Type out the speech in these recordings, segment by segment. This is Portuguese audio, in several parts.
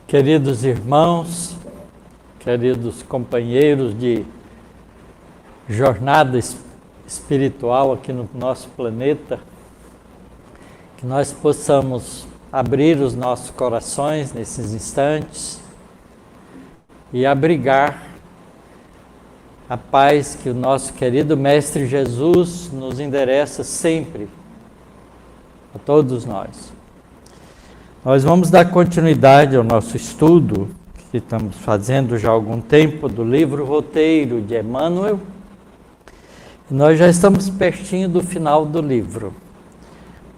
Queridos irmãos, queridos companheiros de jornada espiritual aqui no nosso planeta, que nós possamos abrir os nossos corações nesses instantes e abrigar a paz que o nosso querido Mestre Jesus nos endereça sempre a todos nós. Nós vamos dar continuidade ao nosso estudo, que estamos fazendo já há algum tempo, do livro Roteiro de Emmanuel. Nós já estamos pertinho do final do livro.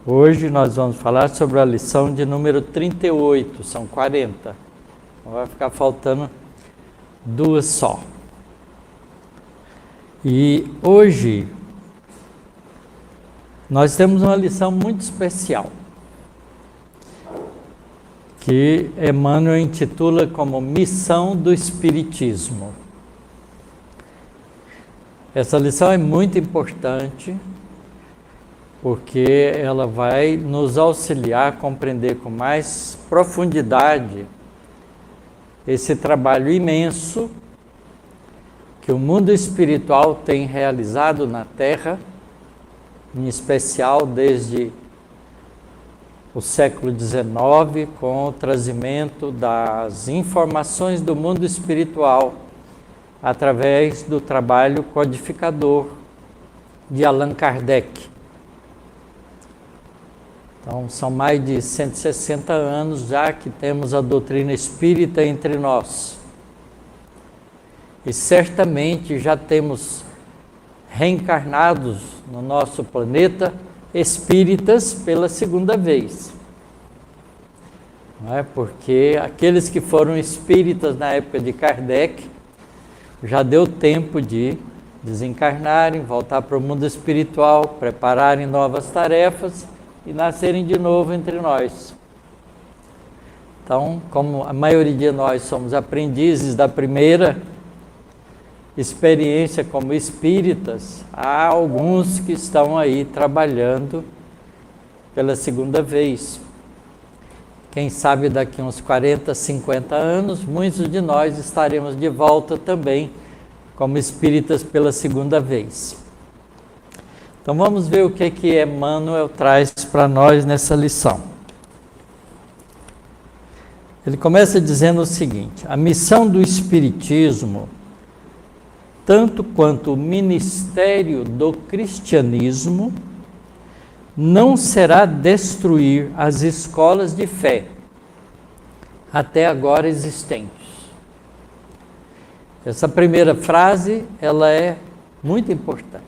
Hoje nós vamos falar sobre a lição de número 38, são 40. Então vai ficar faltando 2 só. E hoje nós temos uma lição muito especial, que Emmanuel intitula como Missão do Espiritismo. Essa lição é muito importante, porque ela vai nos auxiliar a compreender com mais profundidade esse trabalho imenso que o mundo espiritual tem realizado na Terra, em especial desde o século XIX, com o trazimento das informações do mundo espiritual através do trabalho codificador de Allan Kardec. Então, são mais de 160 anos já que temos a doutrina espírita entre nós. E certamente já temos reencarnados no nosso planeta espíritas pela segunda vez. Não é? Porque aqueles que foram espíritas na época de Kardec, já deu tempo de desencarnarem, voltar para o mundo espiritual, prepararem novas tarefas e nascerem de novo entre nós. Então, como a maioria de nós somos aprendizes da primeira experiência como espíritas, há alguns que estão aí trabalhando pela segunda vez. Quem sabe daqui uns 40, 50 anos, muitos de nós estaremos de volta também como espíritas pela segunda vez. Então vamos ver o que Emmanuel traz para nós nessa lição. Ele começa dizendo o seguinte: a missão do Espiritismo, tanto quanto o ministério do cristianismo, não será destruir as escolas de fé até agora existentes. Essa primeira frase, ela é muito importante,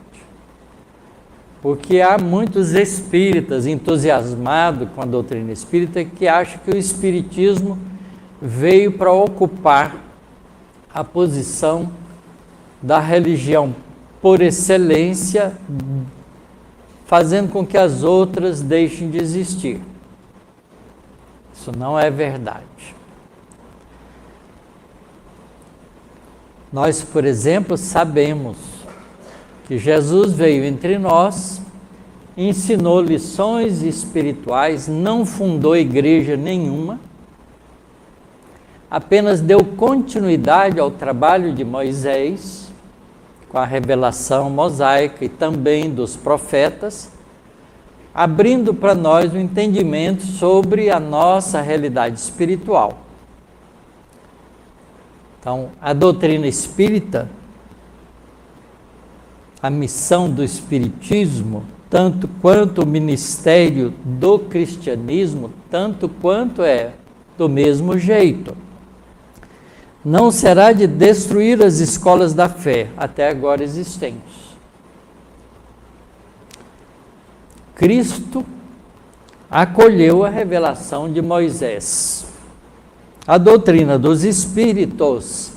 porque há muitos espíritas entusiasmados com a doutrina espírita que acham que o espiritismo veio para ocupar a posição da religião por excelência, fazendo com que as outras deixem de existir. Isso não é verdade. Nós, por exemplo, sabemos que Jesus veio entre nós, ensinou lições espirituais, não fundou igreja nenhuma, apenas deu continuidade ao trabalho de Moisés, com a revelação mosaica e também dos profetas, abrindo para nós o entendimento sobre a nossa realidade espiritual. Então, a doutrina espírita, a missão do espiritismo, tanto quanto o ministério do cristianismo, tanto quanto é do mesmo jeito. Não será de destruir as escolas da fé, até agora existentes. Cristo acolheu a revelação de Moisés. A doutrina dos espíritos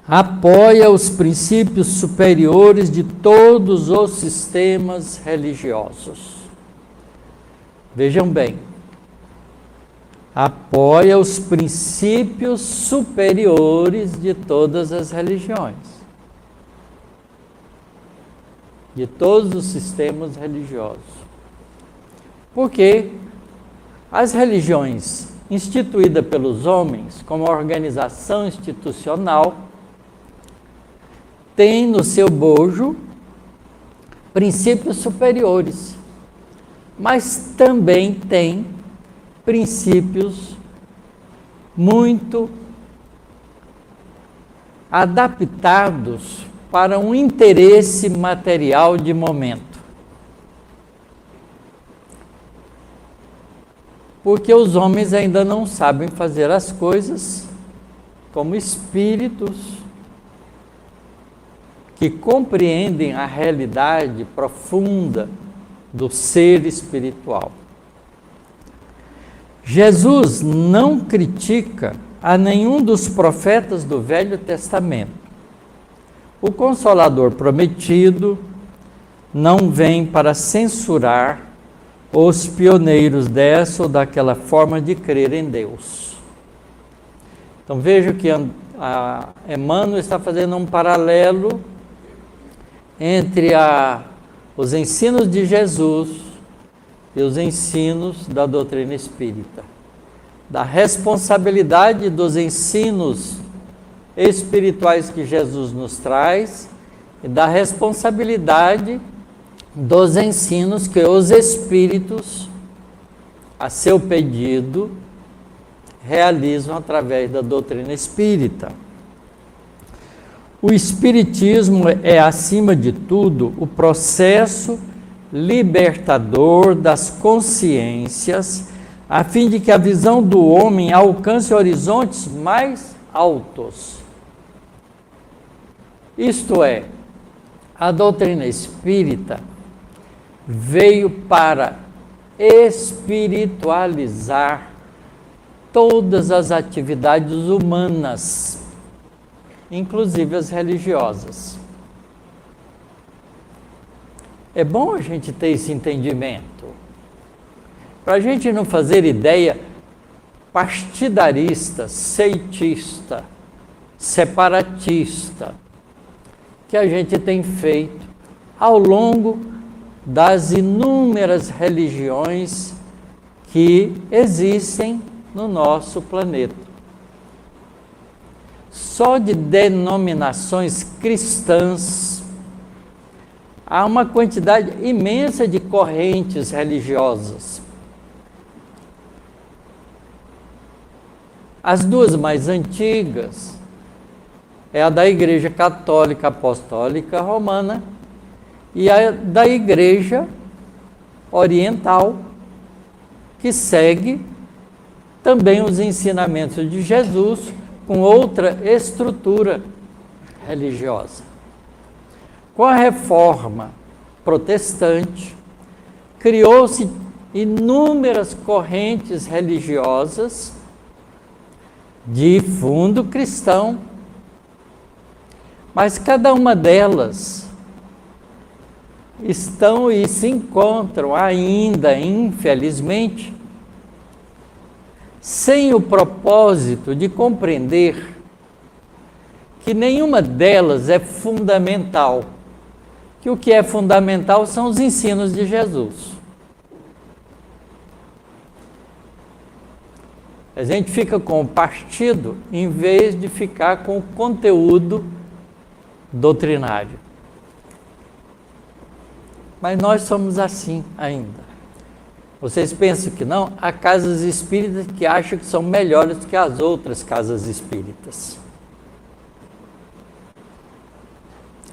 apoia os princípios superiores de todos os sistemas religiosos. Vejam bem, apoia os princípios superiores de todas as religiões, de todos os sistemas religiosos. Porque as religiões instituída pelos homens como organização institucional, tem no seu bojo princípios superiores, mas também tem princípios muito adaptados para um interesse material de momento. Porque os homens ainda não sabem fazer as coisas como espíritos que compreendem a realidade profunda do ser espiritual. Jesus não critica a nenhum dos profetas do Velho Testamento. O Consolador prometido não vem para censurar os pioneiros dessa ou daquela forma de crer em Deus. Então veja que Emmanuel está fazendo um paralelo entre os ensinos de Jesus e os ensinos da doutrina espírita, da responsabilidade dos ensinos espirituais que Jesus nos traz e da responsabilidade dos ensinos que os espíritos, a seu pedido, realizam através da doutrina espírita. O espiritismo é, acima de tudo, o processo libertador das consciências, a fim de que a visão do homem alcance horizontes mais altos. Isto é, a doutrina espírita veio para espiritualizar todas as atividades humanas, inclusive as religiosas. É bom a gente ter esse entendimento, para a gente não fazer ideia partidarista, seitista, separatista, que a gente tem feito ao longo das inúmeras religiões que existem no nosso planeta. Só de denominações cristãs há uma quantidade imensa de correntes religiosas. As duas mais antigas é a da Igreja Católica Apostólica Romana e a da Igreja Oriental, que segue também os ensinamentos de Jesus com outra estrutura religiosa. Com a reforma protestante, criou-se inúmeras correntes religiosas de fundo cristão, mas cada uma delas estão e se encontram ainda, infelizmente, sem o propósito de compreender que nenhuma delas é fundamental, que o que é fundamental são os ensinos de Jesus. A gente fica com o partido em vez de ficar com o conteúdo doutrinário. Mas nós somos assim ainda. Vocês pensam que não? Há casas espíritas que acham que são melhores que as outras casas espíritas.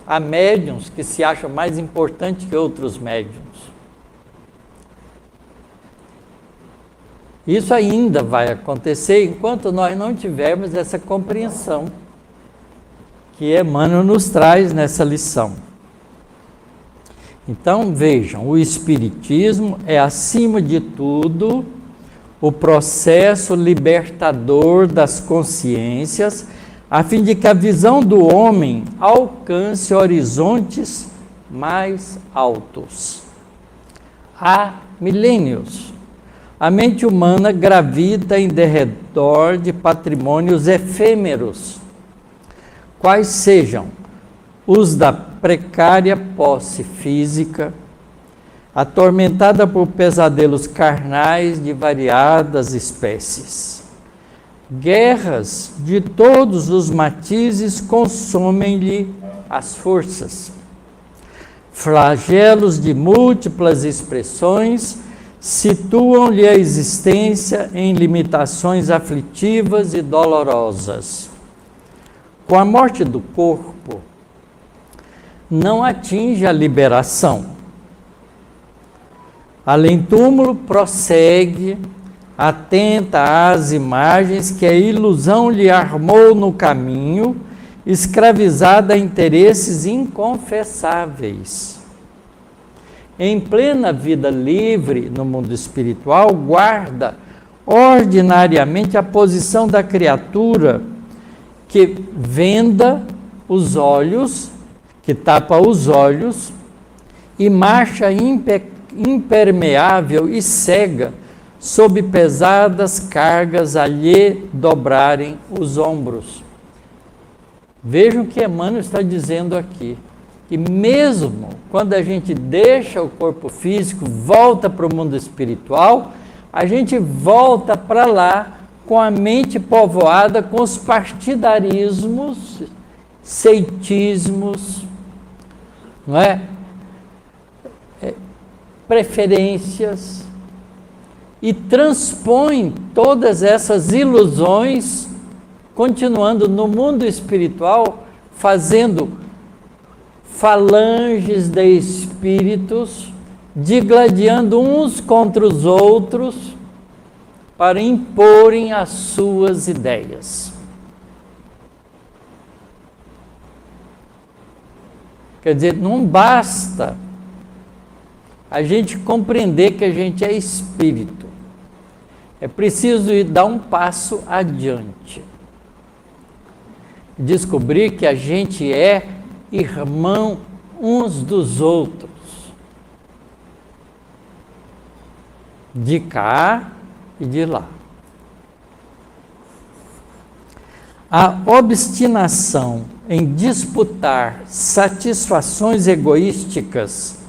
Há médiuns que se acham mais importantes que outros médiuns. Isso ainda vai acontecer enquanto nós não tivermos essa compreensão que Emmanuel nos traz nessa lição. Então, vejam, o Espiritismo é, acima de tudo, o processo libertador das consciências, a fim de que a visão do homem alcance horizontes mais altos. Há milênios, a mente humana gravita em derredor de patrimônios efêmeros, quais sejam os da precária posse física, atormentada por pesadelos carnais de variadas espécies. Guerras de todos os matizes consomem-lhe as forças. Flagelos de múltiplas expressões situam-lhe a existência em limitações aflitivas e dolorosas. Com a morte do corpo, não atinge a liberação. Além-túmulo prossegue, atenta às imagens que a ilusão lhe armou no caminho, escravizada a interesses inconfessáveis. Em plena vida livre no mundo espiritual, guarda ordinariamente a posição da criatura que venda os olhos, que tapa os olhos e marcha impermeável e cega sob pesadas cargas a lhe dobrarem os ombros. Vejam o que Emmanuel está dizendo aqui, que mesmo quando a gente deixa o corpo físico, volta para o mundo espiritual, a gente volta para lá com a mente povoada com os partidarismos, ceitismos, não é? Preferências, e transpõe todas essas ilusões, continuando no mundo espiritual, fazendo falanges de espíritos, digladiando uns contra os outros, para imporem as suas ideias. Quer dizer, não basta a gente compreender que a gente é espírito. É preciso dar um passo adiante. Descobrir que a gente é irmão uns dos outros. De cá e de lá. A obstinação em disputar satisfações egoísticas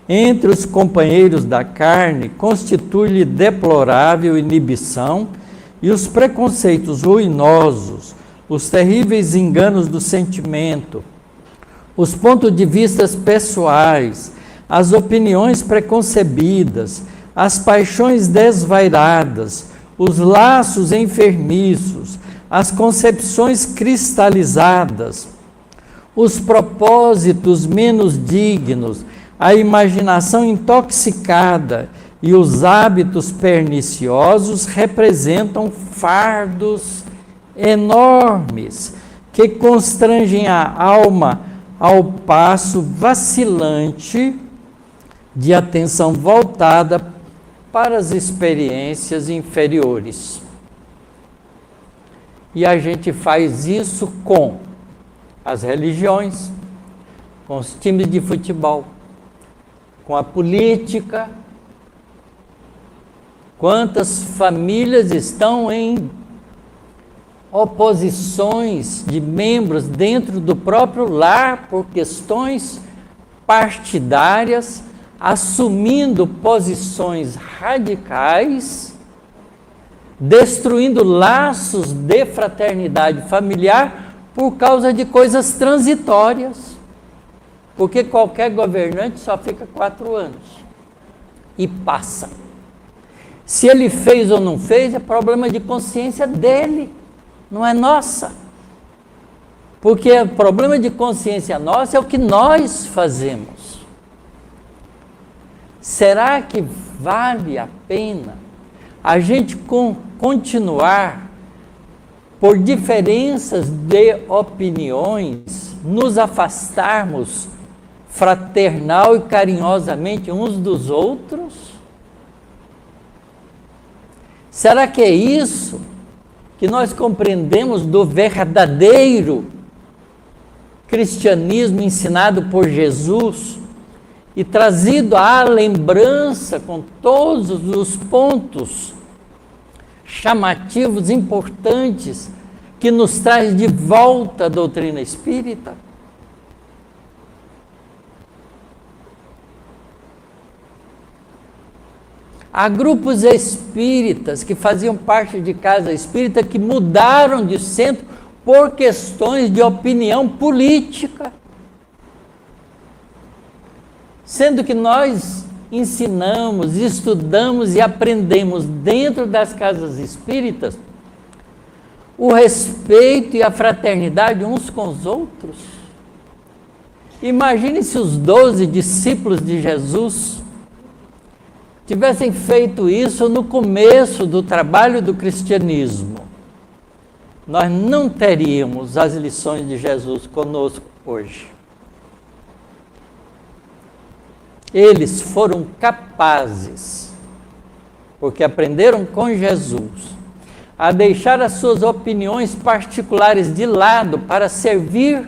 entre os companheiros da carne constitui-lhe deplorável inibição, e os preconceitos ruinosos, os terríveis enganos do sentimento, os pontos de vista pessoais, as opiniões preconcebidas, as paixões desvairadas, os laços enfermiços, as concepções cristalizadas, os propósitos menos dignos, a imaginação intoxicada e os hábitos perniciosos representam fardos enormes que constrangem a alma ao passo vacilante de atenção voltada para as experiências inferiores. E a gente faz isso com as religiões, com os times de futebol, com a política. Quantas famílias estão em oposições de membros dentro do próprio lar por questões partidárias, assumindo posições radicais, destruindo laços de fraternidade familiar por causa de coisas transitórias. Porque qualquer governante só fica 4 anos e passa. Se ele fez ou não fez, é problema de consciência dele, não é nossa. Porque o problema de consciência nossa é o que nós fazemos. Será que vale a pena a gente continuar, por diferenças de opiniões, nos afastarmos fraternal e carinhosamente uns dos outros? Será que é isso que nós compreendemos do verdadeiro cristianismo ensinado por Jesus e trazido à lembrança com todos os pontos chamativos, importantes, que nos traz de volta a doutrina espírita? Há grupos espíritas que faziam parte de casa espírita que mudaram de centro por questões de opinião política. Sendo que nós ensinamos, estudamos e aprendemos dentro das casas espíritas o respeito e a fraternidade uns com os outros. Imagine se os 12 discípulos de Jesus tivessem feito isso no começo do trabalho do cristianismo. Nós não teríamos as lições de Jesus conosco hoje. Eles foram capazes, porque aprenderam com Jesus, a deixar as suas opiniões particulares de lado para servir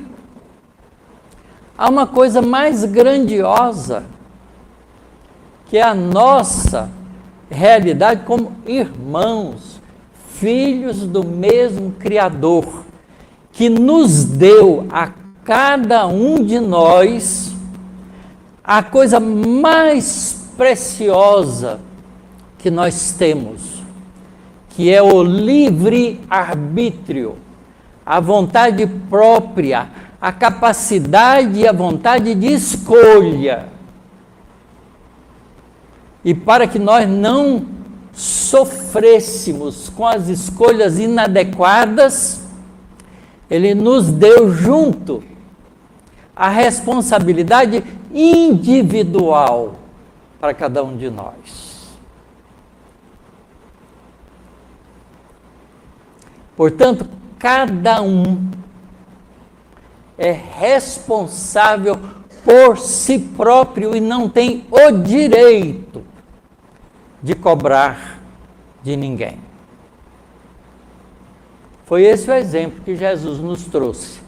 a uma coisa mais grandiosa, que é a nossa realidade como irmãos, filhos do mesmo Criador, que nos deu a cada um de nós a coisa mais preciosa que nós temos, que é o livre-arbítrio, a vontade própria, a capacidade e a vontade de escolha. E para que nós não sofrêssemos com as escolhas inadequadas, Ele nos deu junto a responsabilidade individual para cada um de nós. Portanto, cada um é responsável por si próprio e não tem o direito de cobrar de ninguém. Foi esse o exemplo que Jesus nos trouxe.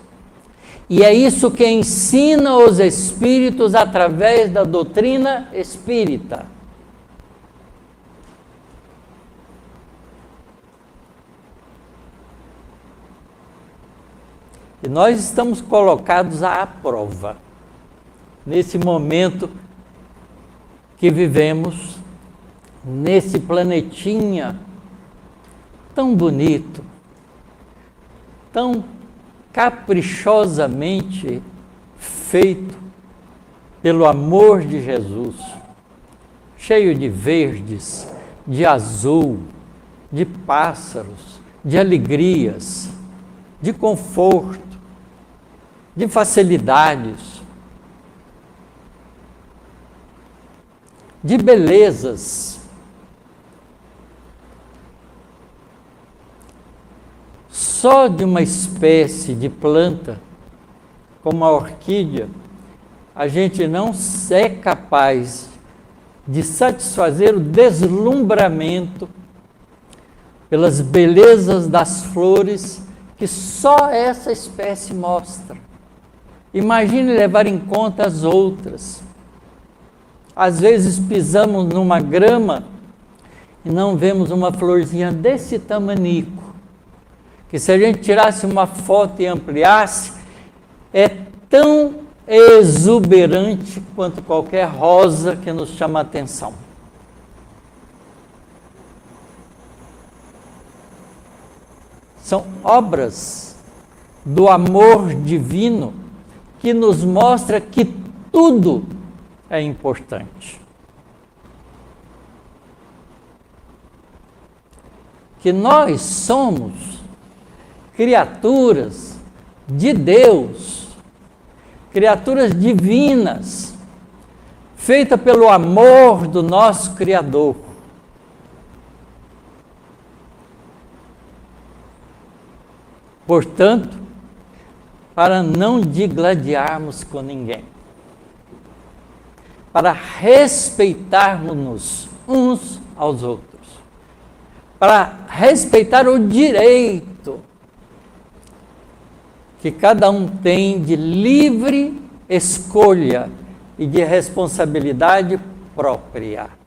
E é isso que ensina os espíritos através da doutrina espírita. E nós estamos colocados à prova, nesse momento que vivemos, nesse planetinha tão bonito, tão caprichosamente feito pelo amor de Jesus, cheio de verdes, de azul, de pássaros, de alegrias, de conforto, de facilidades, de belezas. Só de uma espécie de planta, como a orquídea, a gente não é capaz de satisfazer o deslumbramento pelas belezas das flores que só essa espécie mostra. Imagine levar em conta as outras. Às vezes pisamos numa grama e não vemos uma florzinha desse tamanico, que se a gente tirasse uma foto e ampliasse, é tão exuberante quanto qualquer rosa que nos chama a atenção. São obras do amor divino que nos mostra que tudo é importante. Que nós somos criaturas de Deus, criaturas divinas, feitas pelo amor do nosso Criador. Portanto, para não digladiarmos com ninguém, para respeitarmos-nos uns aos outros, para respeitar o direito que cada um tem de livre escolha e de responsabilidade própria.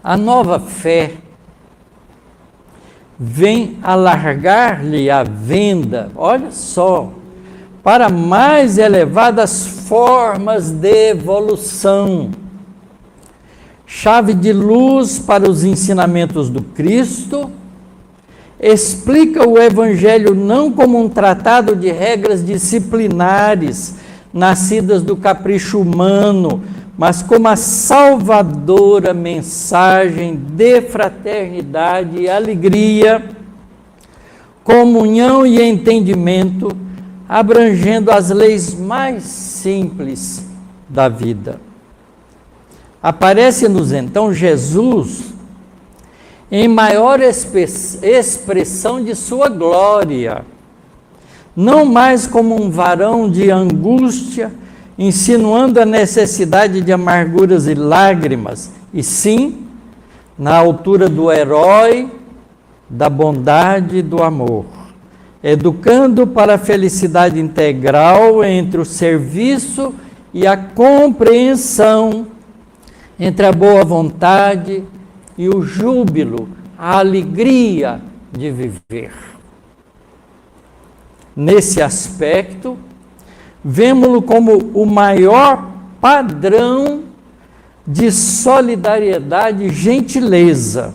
A nova fé vem alargar-lhe a venda, olha só, para mais elevadas formas de evolução. Chave de luz para os ensinamentos do Cristo, explica o Evangelho não como um tratado de regras disciplinares, nascidas do capricho humano, mas como a salvadora mensagem de fraternidade e alegria, comunhão e entendimento, abrangendo as leis mais simples da vida. Aparece-nos então Jesus em maior expressão de sua glória, não mais como um varão de angústia, insinuando a necessidade de amarguras e lágrimas, e sim na altura do herói, da bondade e do amor, educando para a felicidade integral entre o serviço e a compreensão, entre a boa vontade e o júbilo, a alegria de viver. Nesse aspecto, vemo-lo como o maior padrão de solidariedade e gentileza,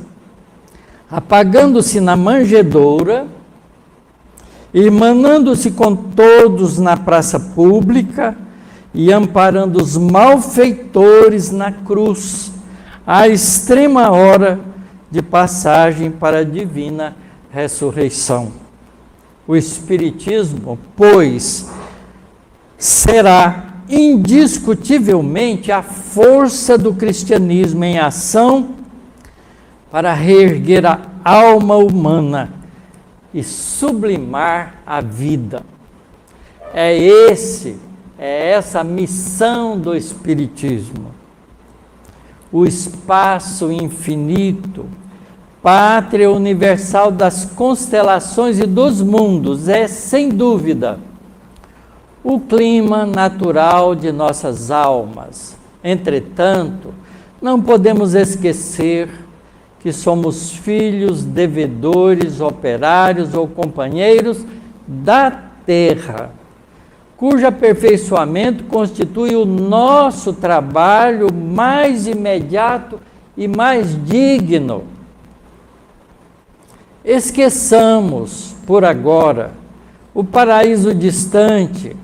apagando-se na manjedoura, irmanando-se com todos na praça pública e amparando os malfeitores na cruz, à extrema hora de passagem para a divina ressurreição. O Espiritismo, pois, será indiscutivelmente a força do cristianismo em ação para reerguer a alma humana e sublimar a vida. É essa a missão do Espiritismo. O espaço infinito, pátria universal das constelações e dos mundos, é, sem dúvida, o clima natural de nossas almas. Entretanto, não podemos esquecer que somos filhos, devedores, operários ou companheiros da terra, cujo aperfeiçoamento constitui o nosso trabalho mais imediato e mais digno. Esqueçamos, por agora, o paraíso distante,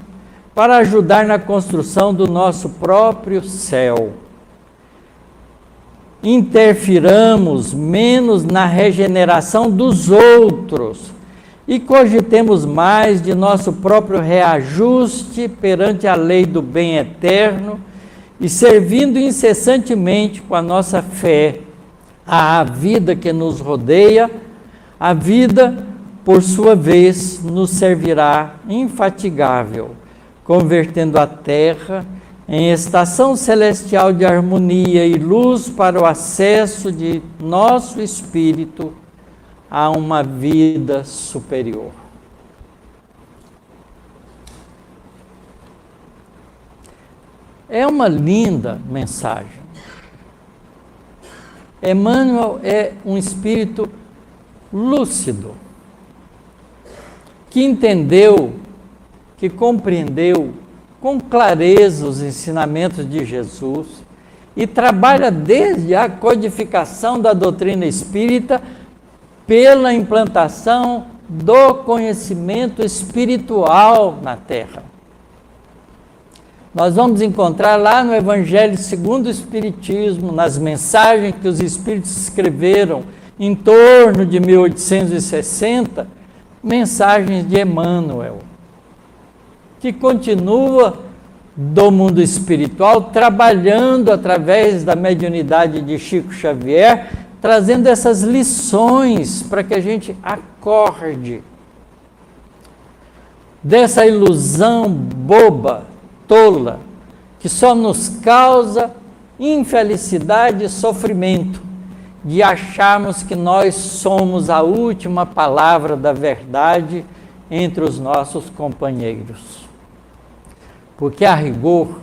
para ajudar na construção do nosso próprio céu. Interfiramos menos na regeneração dos outros e cogitemos mais de nosso próprio reajuste perante a lei do bem eterno e servindo incessantemente com a nossa fé à vida que nos rodeia. A vida, por sua vez, nos servirá infatigável, convertendo a terra em estação celestial de harmonia e luz para o acesso de nosso espírito a uma vida superior. É uma linda mensagem. Emmanuel é um espírito lúcido, que entendeu, que compreendeu com clareza os ensinamentos de Jesus e trabalha desde a codificação da doutrina espírita pela implantação do conhecimento espiritual na Terra. Nós vamos encontrar lá no Evangelho segundo o Espiritismo, nas mensagens que os Espíritos escreveram em torno de 1860, mensagens de Emmanuel, que continua do mundo espiritual, trabalhando através da mediunidade de Chico Xavier, trazendo essas lições para que a gente acorde dessa ilusão boba, tola, que só nos causa infelicidade e sofrimento, de acharmos que nós somos a última palavra da verdade entre os nossos companheiros. Porque, a rigor,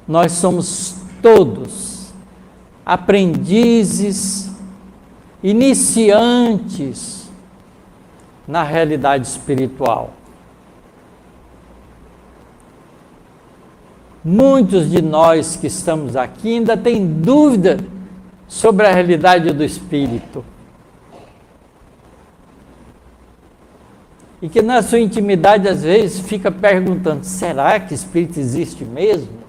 nós somos todos aprendizes iniciantes na realidade espiritual. Muitos de nós que estamos aqui ainda têm dúvida sobre a realidade do Espírito. E que na sua intimidade às vezes fica perguntando, será que Espírito existe mesmo?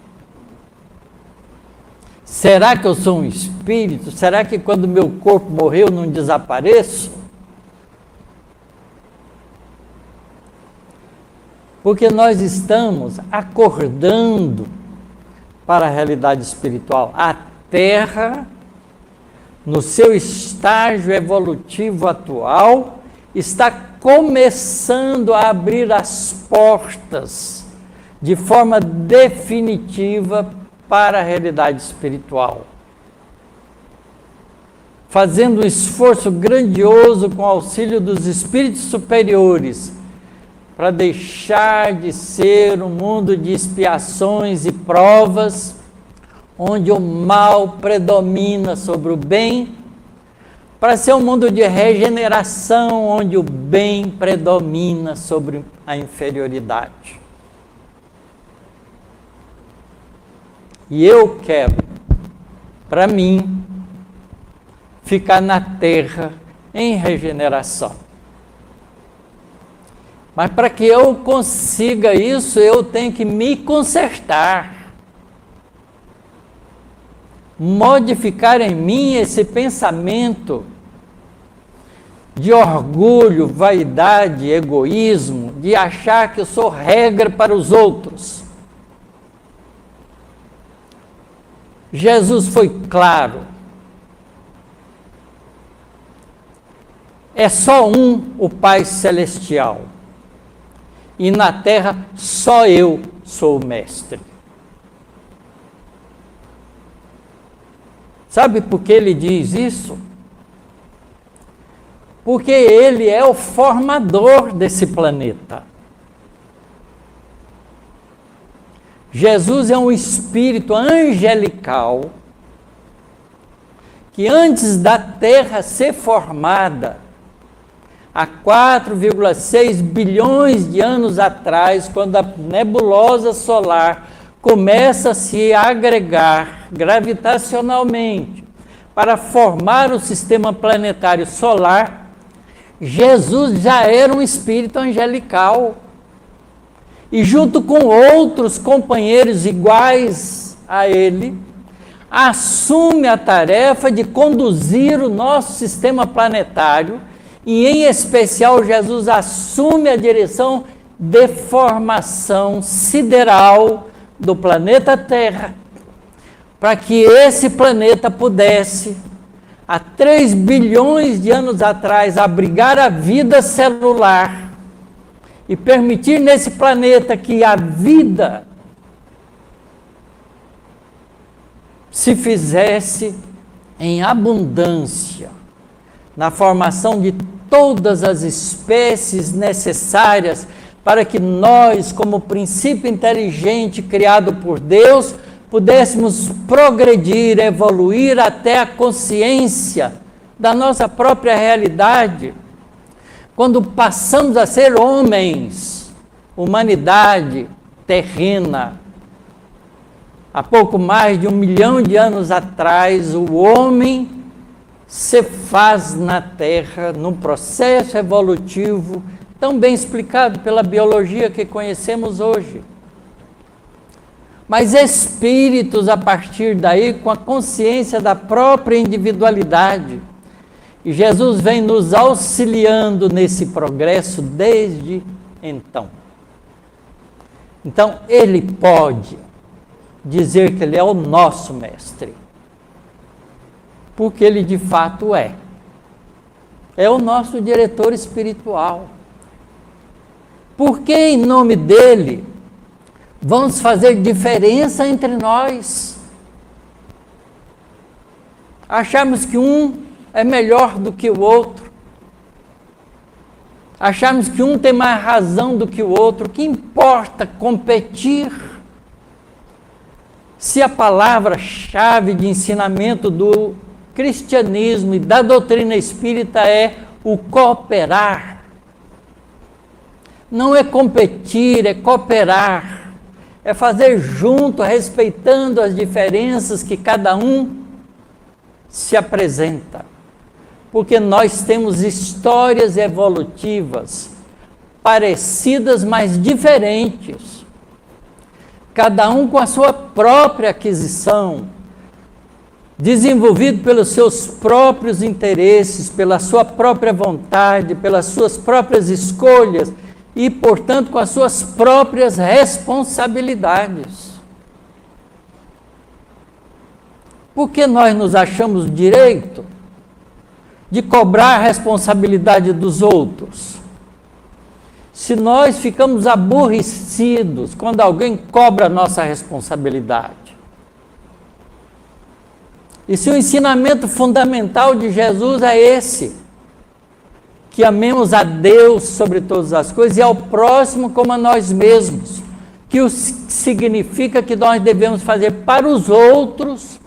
Será que eu sou um espírito? Será que quando meu corpo morreu eu não desapareço? Porque nós estamos acordando para a realidade espiritual. A Terra, no seu estágio evolutivo atual, está começando a abrir as portas de forma definitiva para a realidade espiritual. Fazendo um esforço grandioso com o auxílio dos espíritos superiores, para deixar de ser um mundo de expiações e provas, onde o mal predomina sobre o bem, para ser um mundo de regeneração, onde o bem predomina sobre a inferioridade. E eu quero, para mim, ficar na Terra em regeneração. Mas para que eu consiga isso, eu tenho que me consertar. Modificar em mim esse pensamento de orgulho, vaidade, egoísmo, de achar que eu sou regra para os outros. Jesus foi claro. É só um, o Pai Celestial. E na terra, só eu sou o mestre. Sabe por que ele diz isso? Porque ele é o formador desse planeta. Jesus é um espírito angelical que antes da Terra ser formada, há 4,6 bilhões de anos atrás, quando a nebulosa solar começa a se agregar gravitacionalmente para formar o sistema planetário solar, Jesus já era um espírito angelical. E junto com outros companheiros iguais a ele, assume a tarefa de conduzir o nosso sistema planetário, e em especial Jesus assume a direção de formação sideral do planeta Terra, para que esse planeta pudesse, há 3 bilhões de anos atrás, abrigar a vida celular, e permitir nesse planeta que a vida se fizesse em abundância, na formação de todas as espécies necessárias para que nós, como princípio inteligente criado por Deus, pudéssemos progredir, evoluir até a consciência da nossa própria realidade. Quando passamos a ser homens, humanidade terrena, há pouco mais de 1 milhão de anos atrás, o homem se faz na Terra, num processo evolutivo tão bem explicado pela biologia que conhecemos hoje. Mas espíritos, a partir daí, com a consciência da própria individualidade. E Jesus vem nos auxiliando nesse progresso desde então. Então, ele pode dizer que ele é o nosso mestre. Porque ele de fato é. É o nosso diretor espiritual. Porque em nome dele, vamos fazer diferença entre nós. Achamos que um é melhor do que o outro. Achamos que um tem mais razão do que o outro. O que importa competir? Se a palavra-chave de ensinamento do cristianismo e da doutrina espírita é o cooperar. Não é competir, é cooperar. É fazer junto, respeitando as diferenças que cada um se apresenta. Porque nós temos histórias evolutivas parecidas, mas diferentes. Cada um com a sua própria aquisição, desenvolvido pelos seus próprios interesses, pela sua própria vontade, pelas suas próprias escolhas e, portanto, com as suas próprias responsabilidades. Por que nós nos achamos direito de cobrar a responsabilidade dos outros? Se nós ficamos aborrecidos quando alguém cobra a nossa responsabilidade. E se o ensinamento fundamental de Jesus é esse, que amemos a Deus sobre todas as coisas e ao próximo como a nós mesmos, que significa que nós devemos fazer para os outros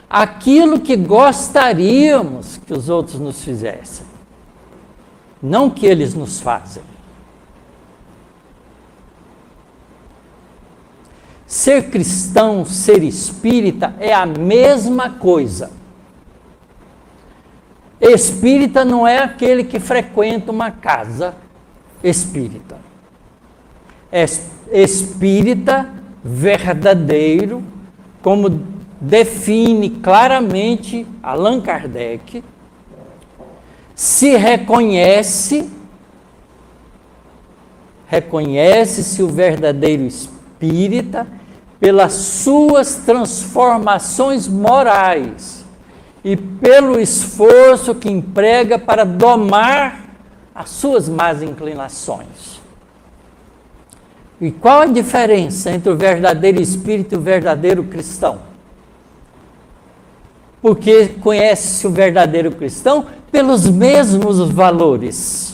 aquilo que gostaríamos que os outros nos fizessem, não que eles nos fazem. Ser cristão, ser espírita é a mesma coisa. Espírita não é aquele que frequenta uma casa espírita. É espírita verdadeiro, como define claramente Allan Kardec, se reconhece-se o verdadeiro espírita pelas suas transformações morais e pelo esforço que emprega para domar as suas más inclinações. E qual a diferença entre o verdadeiro espírito e o verdadeiro cristão? Porque conhece-se o verdadeiro cristão pelos mesmos valores.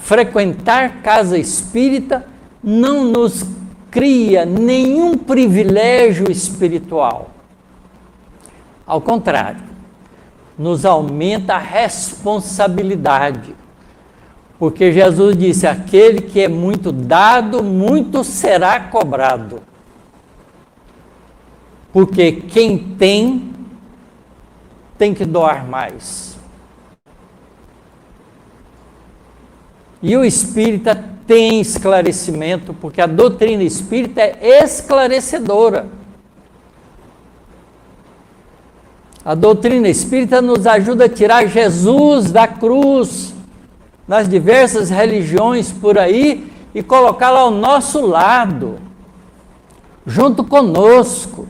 Frequentar casa espírita não nos cria nenhum privilégio espiritual. Ao contrário, nos aumenta a responsabilidade. Porque Jesus disse, aquele que é muito dado, muito será cobrado. Porque quem tem que doar mais. E o espírita tem esclarecimento, porque a doutrina espírita é esclarecedora. A doutrina espírita nos ajuda a tirar Jesus da cruz, nas diversas religiões por aí, e colocá-lo ao nosso lado, junto conosco,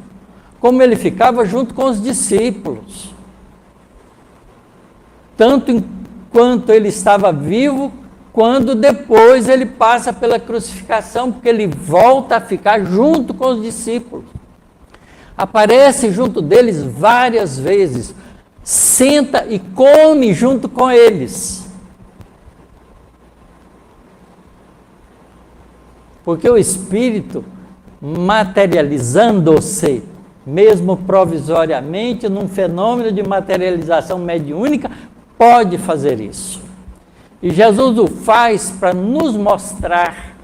como ele ficava junto com os discípulos. Tanto enquanto ele estava vivo, quando depois ele passa pela crucificação, porque ele volta a ficar junto com os discípulos. Aparece junto deles várias vezes, senta e come junto com eles. Porque o Espírito, materializando-se, mesmo provisoriamente, num fenômeno de materialização mediúnica, pode fazer isso. E Jesus o faz para nos mostrar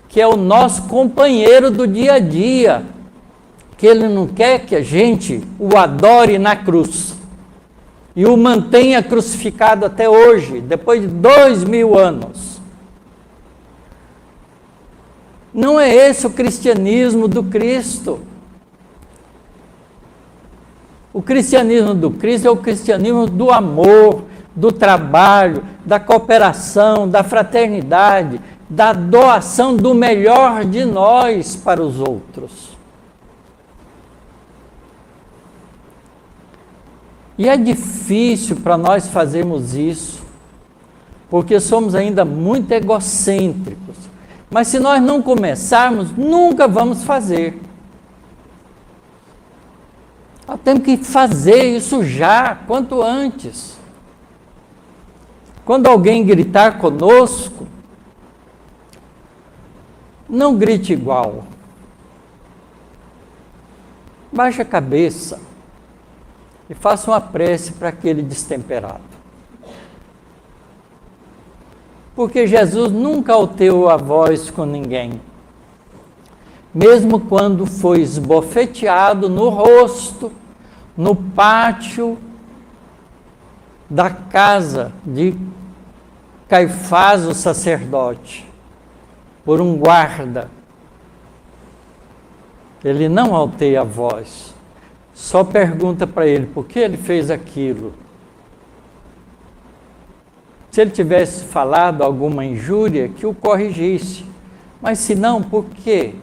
que é o nosso companheiro do dia a dia, que ele não quer que a gente o adore na cruz e o mantenha crucificado até hoje, depois de 2000 anos. Não é esse o cristianismo do Cristo. O cristianismo do Cristo é o cristianismo do amor, do trabalho, da cooperação, da fraternidade, da doação do melhor de nós para os outros. E é difícil para nós fazermos isso, porque somos ainda muito egocêntricos. Mas se nós não começarmos, nunca vamos fazer. Nós temos que fazer isso já, quanto antes. Quando alguém gritar conosco, Não grite igual. Baixe a cabeça e faça uma prece para aquele destemperado. Porque Jesus nunca alteou a voz com ninguém. Mesmo quando foi esbofeteado no rosto, no pátio da casa de Caifás, o sacerdote, por um guarda. Ele não alteia a voz, só pergunta para ele por que ele fez aquilo. Se ele tivesse falado alguma injúria, que o corrigisse, mas se não, por que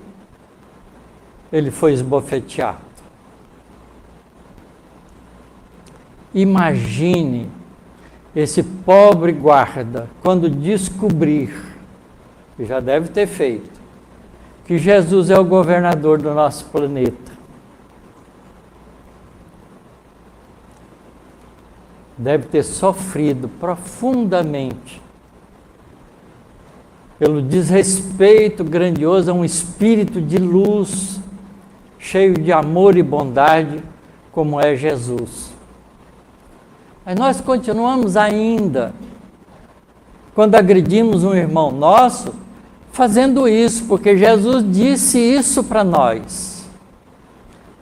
ele foi esbofeteado? Imagine esse pobre guarda, quando descobrir, que já deve ter feito, que Jesus é o governador do nosso planeta. Deve ter sofrido profundamente pelo desrespeito grandioso a um espírito de luz, cheio de amor e bondade, como é Jesus. Mas nós continuamos ainda, quando agredimos um irmão nosso, fazendo isso, porque Jesus disse isso para nós.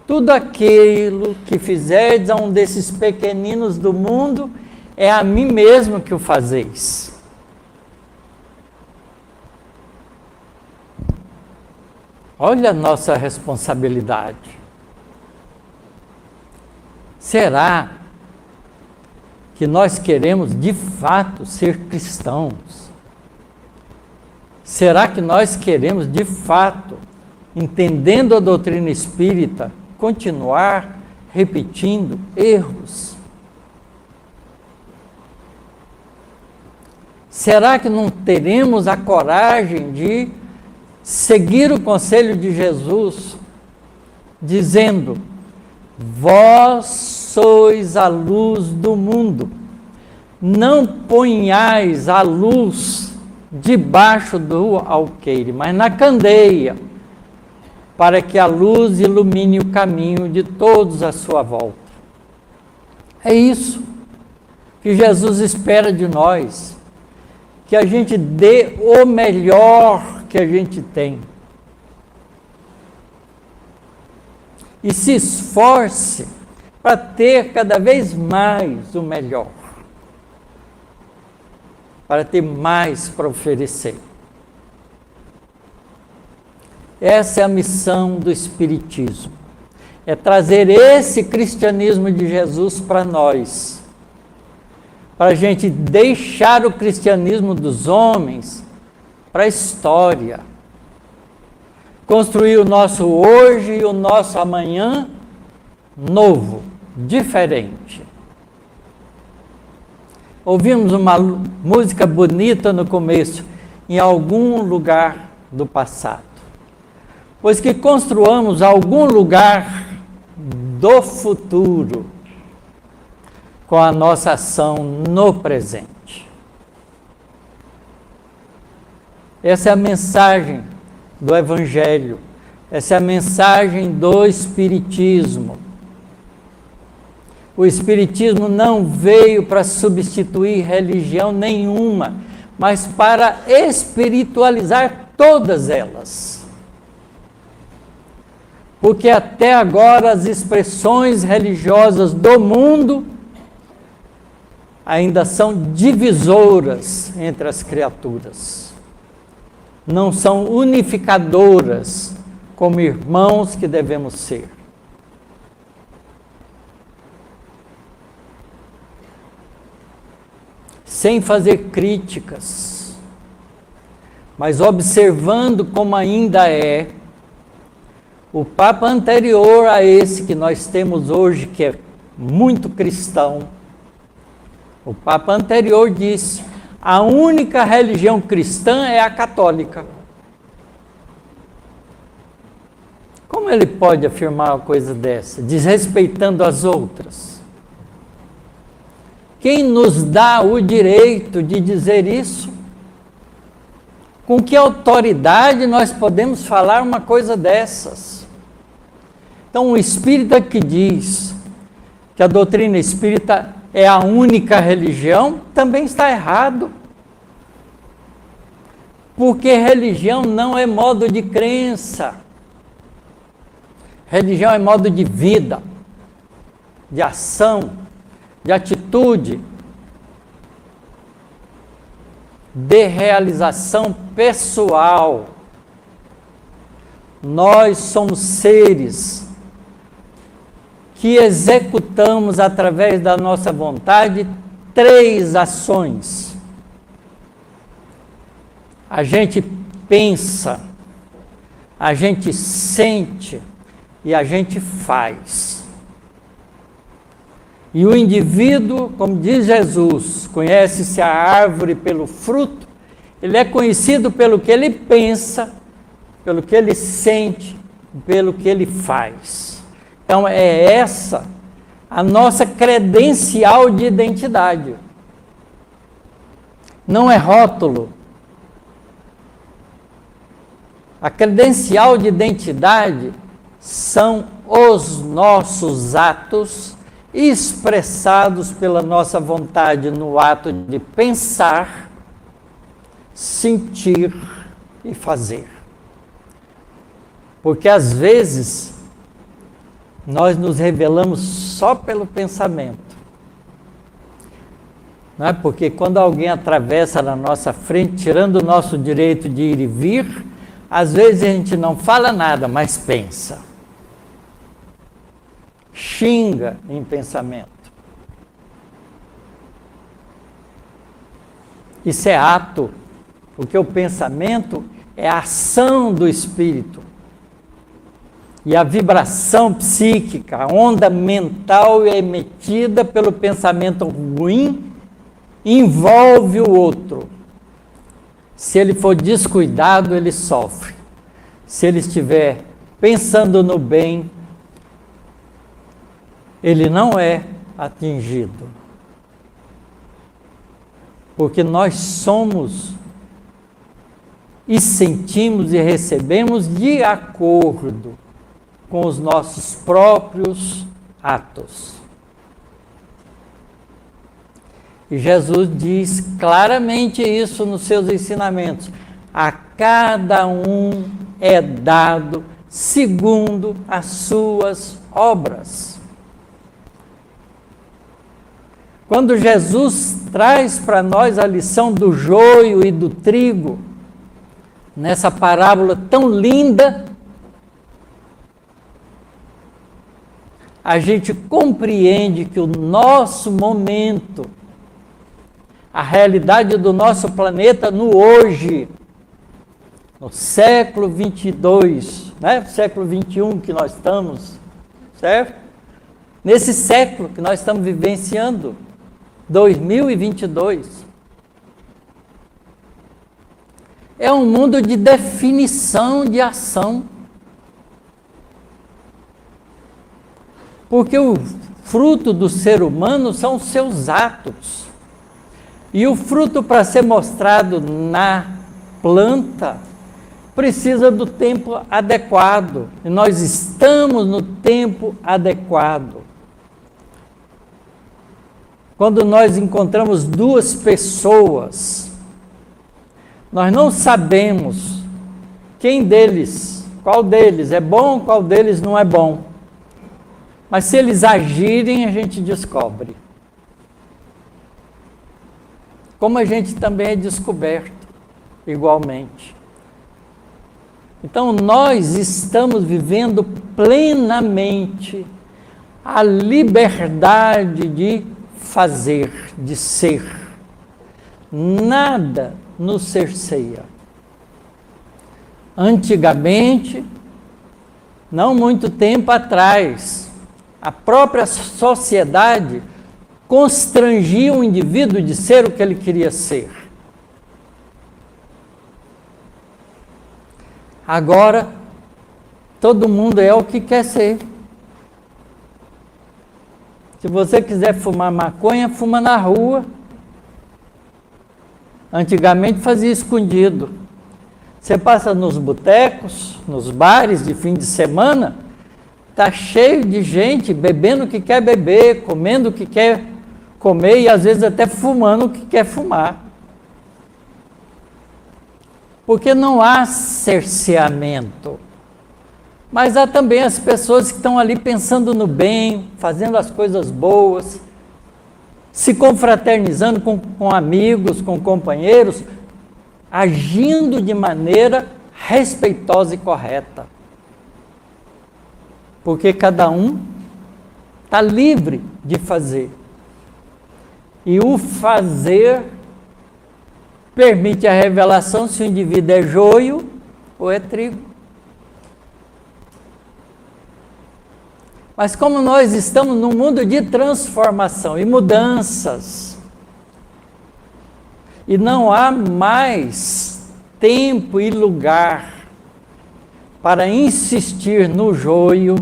Tudo aquilo que fizerdes a um desses pequeninos do mundo, é a mim mesmo que o fazeis. Olha a nossa responsabilidade. Será que nós queremos de fato ser cristãos? Será que nós queremos de fato, entendendo a doutrina espírita, continuar repetindo erros? Será que não teremos a coragem de seguir o conselho de Jesus, dizendo: vós sois a luz do mundo, não ponhais a luz debaixo do alqueire, mas na candeia, para que a luz ilumine o caminho de todos à sua volta. É isso que Jesus espera de nós, que a gente dê o melhor que a gente tem. E se esforce para ter cada vez mais o melhor, para ter mais para oferecer. Essa é a missão do Espiritismo, é trazer esse cristianismo de Jesus para nós, para a gente deixar o cristianismo dos homens para a história, construir o nosso hoje e o nosso amanhã novo, diferente. Ouvimos uma música bonita no começo, em algum lugar do passado. Pois que construamos algum lugar do futuro com a nossa ação no presente. Essa é a mensagem do Evangelho, essa é a mensagem do Espiritismo. O Espiritismo não veio para substituir religião nenhuma, mas para espiritualizar todas elas. Porque até agora as expressões religiosas do mundo ainda são divisoras entre as criaturas. Não são unificadoras como irmãos que devemos ser. Sem fazer críticas, mas observando como ainda é, o Papa anterior a esse que nós temos hoje, que é muito cristão, o Papa anterior disse: a única religião cristã é a católica. Como ele pode afirmar uma coisa dessa, desrespeitando as outras? Quem nos dá o direito de dizer isso? Com que autoridade nós podemos falar uma coisa dessas? Então, o espírita que diz que a doutrina espírita é a única religião, também está errado. Porque religião não é modo de crença. Religião é modo de vida, de ação, de atitude, de realização pessoal. Nós somos seres que executamos através da nossa vontade 3 ações. A gente pensa, a gente sente e a gente faz. E o indivíduo, como diz Jesus, conhece-se a árvore pelo fruto, ele é conhecido pelo que ele pensa, pelo que ele sente, pelo que ele faz. Então é essa a nossa credencial de identidade. Não é rótulo. A credencial de identidade são os nossos atos expressados pela nossa vontade no ato de pensar, sentir e fazer. Porque às vezes nós nos revelamos só pelo pensamento. Não é? Porque quando alguém atravessa na nossa frente, tirando o nosso direito de ir e vir, às vezes a gente não fala nada, mas pensa. Xinga em pensamento. Isso é ato, porque o pensamento é a ação do espírito. E a vibração psíquica, a onda mental é emitida pelo pensamento ruim, envolve o outro. Se ele for descuidado, ele sofre. Se ele estiver pensando no bem, ele não é atingido. Porque nós somos e sentimos e recebemos de acordo com os nossos próprios atos. E Jesus diz claramente isso nos seus ensinamentos. A cada um é dado segundo as suas obras. Quando Jesus traz para nós a lição do joio e do trigo, nessa parábola tão linda, a gente compreende que o nosso momento, a realidade do nosso planeta no hoje, no século 22, né? Século 21 que nós estamos, certo? Nesse século que nós estamos vivenciando, 2022, é um mundo de definição de ação. Porque o fruto do ser humano são os seus atos. E o fruto, para ser mostrado na planta, precisa do tempo adequado. E nós estamos no tempo adequado. Quando nós encontramos 2 pessoas, nós não sabemos qual deles é bom, qual deles não é bom. Mas se eles agirem, a gente descobre. Como a gente também é descoberto, igualmente. Então, nós estamos vivendo plenamente a liberdade de fazer, de ser. Nada nos cerceia. Antigamente, não muito tempo atrás, a própria sociedade constrangia o indivíduo de ser o que ele queria ser. Agora, todo mundo é o que quer ser. Se você quiser fumar maconha, fuma na rua. Antigamente fazia escondido. Você passa nos botecos, nos bares de fim de semana, está cheio de gente bebendo o que quer beber, comendo o que quer comer e às vezes até fumando o que quer fumar. Porque não há cerceamento. Mas há também as pessoas que estão ali pensando no bem, fazendo as coisas boas, se confraternizando com amigos, com companheiros, agindo de maneira respeitosa e correta. Porque cada um está livre de fazer. E o fazer permite a revelação se o indivíduo é joio ou é trigo. Mas como nós estamos num mundo de transformação e mudanças, e não há mais tempo e lugar para insistir no joio,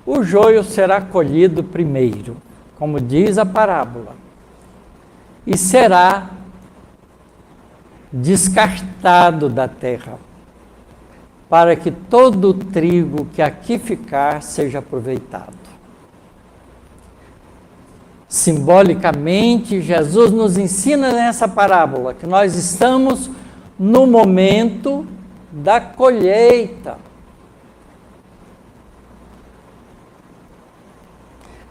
o joio será colhido primeiro, como diz a parábola, e será descartado da terra, para que todo o trigo que aqui ficar seja aproveitado. Simbolicamente, Jesus nos ensina nessa parábola que nós estamos no momento da colheita.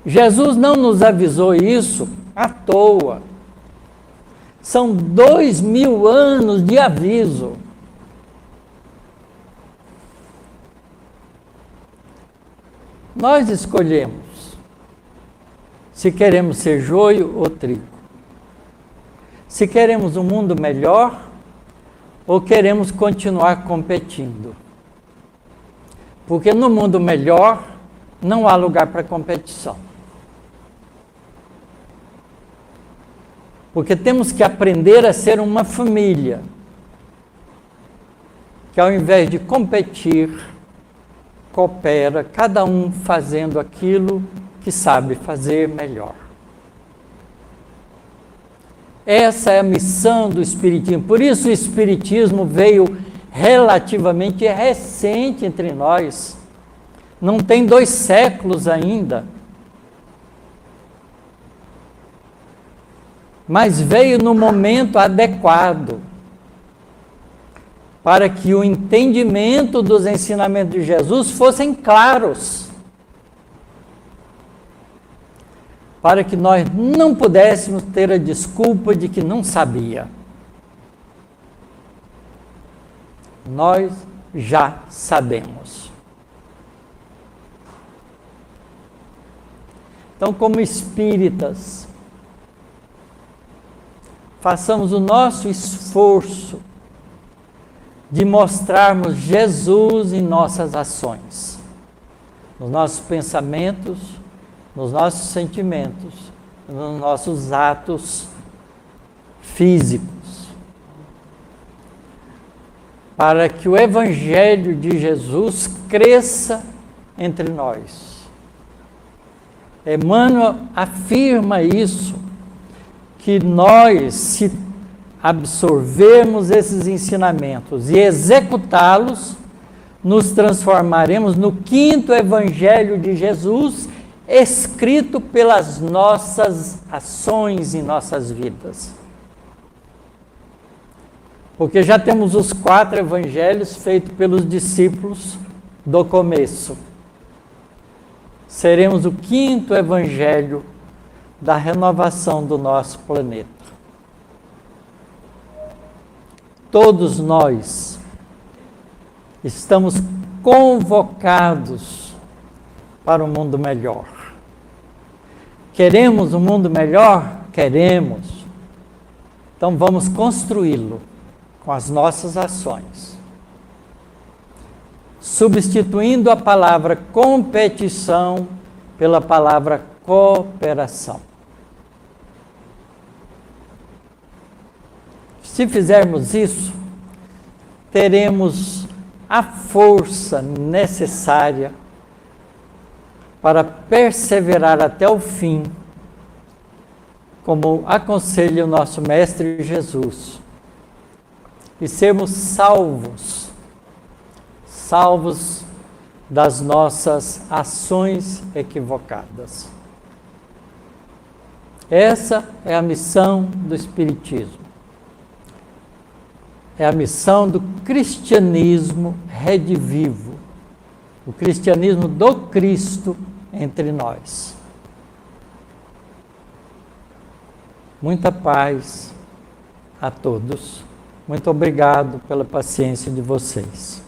Jesus não nos avisou isso à toa. São 2000 anos de aviso. Nós escolhemos se queremos ser joio ou trigo. Se queremos um mundo melhor ou queremos continuar competindo. Porque no mundo melhor não há lugar para competição. Porque temos que aprender a ser uma família que, ao invés de competir, coopera, cada um fazendo aquilo que sabe fazer melhor. Essa é a missão do Espiritismo. Por isso o Espiritismo veio relativamente recente entre nós. Não tem 2 séculos ainda. Mas veio no momento adequado para que o entendimento dos ensinamentos de Jesus fossem claros, para que nós não pudéssemos ter a desculpa de que não sabia. Nós já sabemos. Então, como espíritas, façamos o nosso esforço de mostrarmos Jesus em nossas ações, nos nossos pensamentos, nos nossos sentimentos, nos nossos atos físicos, para que o Evangelho de Jesus cresça entre nós. Emmanuel afirma isso, que nós, se absorvermos esses ensinamentos e executá-los, nos transformaremos no 5º Evangelho de Jesus, escrito pelas nossas ações em nossas vidas. Porque já temos os 4 evangelhos feitos pelos discípulos do começo. Seremos o 5º evangelho da renovação do nosso planeta. Todos nós estamos convocados para um mundo melhor. Queremos um mundo melhor? Queremos. Então vamos construí-lo com as nossas ações, substituindo a palavra competição pela palavra cooperação. Se fizermos isso, teremos a força necessária para perseverar até o fim, como aconselha o nosso Mestre Jesus. e sermos salvos das nossas ações equivocadas. Essa é a missão do Espiritismo. É a missão do cristianismo redivivo, o cristianismo do Cristo entre nós. Muita paz a todos. Muito obrigado pela paciência de vocês.